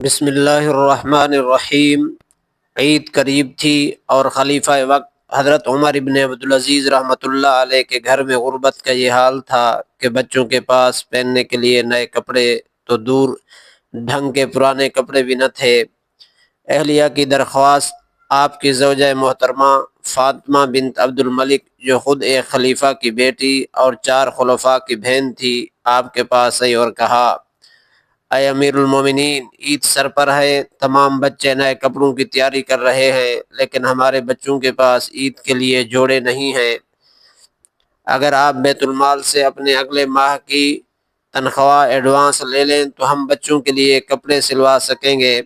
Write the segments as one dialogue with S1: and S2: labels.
S1: بسم اللہ الرحمن الرحیم۔ عید قریب تھی اور خلیفہ وقت حضرت عمر ابن عبدالعزیز رحمۃ اللہ علیہ کے گھر میں غربت کا یہ حال تھا کہ بچوں کے پاس پہننے کے لیے نئے کپڑے تو دور ڈھنگ کے پرانے کپڑے بھی نہ تھے۔ اہلیہ کی درخواست آپ کی زوجہ محترمہ فاطمہ بنت عبد الملک، جو خود ایک خلیفہ کی بیٹی اور 4 خلفاء کی بہن تھی، آپ کے پاس آئی اور کہا: اے امیر المومنین، عید سر پر ہے، تمام بچے نئے کپڑوں کی تیاری کر رہے ہیں، لیکن ہمارے بچوں کے پاس عید کے لیے جوڑے نہیں ہیں۔ اگر آپ بیت المال سے اپنے اگلے ماہ کی تنخواہ ایڈوانس لے لیں تو ہم بچوں کے لیے کپڑے سلوا سکیں گے۔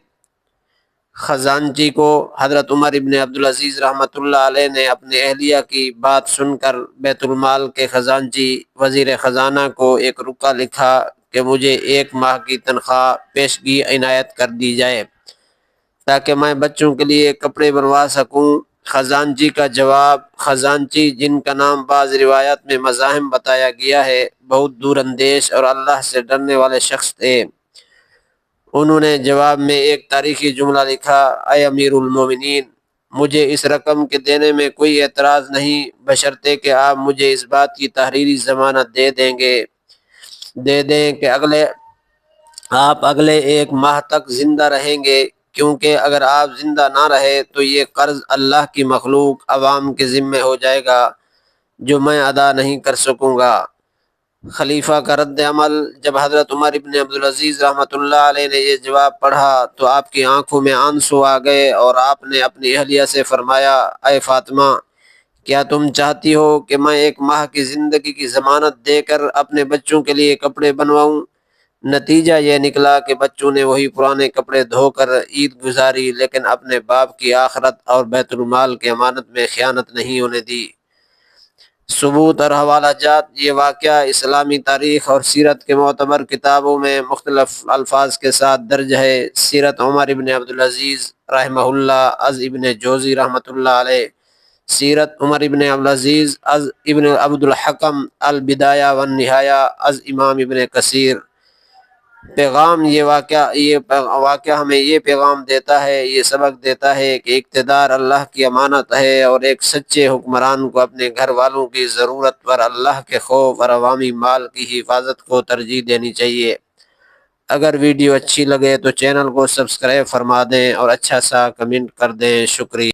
S1: خزانچی کو حضرت عمر ابن عبدالعزیز رحمۃ اللہ علیہ نے اپنی اہلیہ کی بات سن کر بیت المال کے خزانچی وزیر خزانہ کو ایک رکا لکھا کہ مجھے 1 ماہ کی تنخواہ پیشگی عنایت کر دی جائے تاکہ میں بچوں کے لیے کپڑے بنوا سکوں۔ خزانچی کا جواب: خزانچی، جن کا نام بعض روایات میں مزاحم بتایا گیا ہے، بہت دور اندیش اور اللہ سے ڈرنے والے شخص تھے۔ انہوں نے جواب میں ایک تاریخی جملہ لکھا: اے امیر المومنین، مجھے اس رقم کے دینے میں کوئی اعتراض نہیں، بشرطے کہ آپ مجھے اس بات کی تحریری ضمانت دے دیں کہ آپ اگلے 1 ماہ تک زندہ رہیں گے، کیونکہ اگر آپ زندہ نہ رہے تو یہ قرض اللہ کی مخلوق عوام کے ذمہ ہو جائے گا، جو میں ادا نہیں کر سکوں گا۔ خلیفہ کا رد عمل: جب حضرت عمر ابن عبدالعزیز رحمۃ اللہ علیہ نے یہ جواب پڑھا تو آپ کی آنکھوں میں آنسو آ گئے اور آپ نے اپنی اہلیہ سے فرمایا: اے فاطمہ، کیا تم چاہتی ہو کہ میں 1 ماہ کی زندگی کی ضمانت دے کر اپنے بچوں کے لیے کپڑے بنواؤں؟ نتیجہ یہ نکلا کہ بچوں نے وہی پرانے کپڑے دھو کر عید گزاری، لیکن اپنے باپ کی آخرت اور بیت المال کی امانت میں خیانت نہیں ہونے دی۔ ثبوت اور حوالہ جات: یہ واقعہ اسلامی تاریخ اور سیرت کے معتبر کتابوں میں مختلف الفاظ کے ساتھ درج ہے۔ سیرت عمر ابن عبدالعزیز رحمہ اللہ از ابن جوزی رحمۃ اللہ علیہ، سیرت عمر ابن عبدالعزیز از ابن عبد الحکم، البدایہ والنہایہ از امام ابن کثیر۔ پیغام: یہ واقعہ ہمیں یہ پیغام دیتا ہے، یہ سبق دیتا ہے کہ اقتدار اللہ کی امانت ہے اور ایک سچے حکمران کو اپنے گھر والوں کی ضرورت پر اللہ کے خوف اور عوامی مال کی حفاظت کو ترجیح دینی چاہیے۔ اگر ویڈیو اچھی لگے تو چینل کو سبسکرائب فرما دیں اور اچھا سا کمنٹ کر دیں۔ شکریہ۔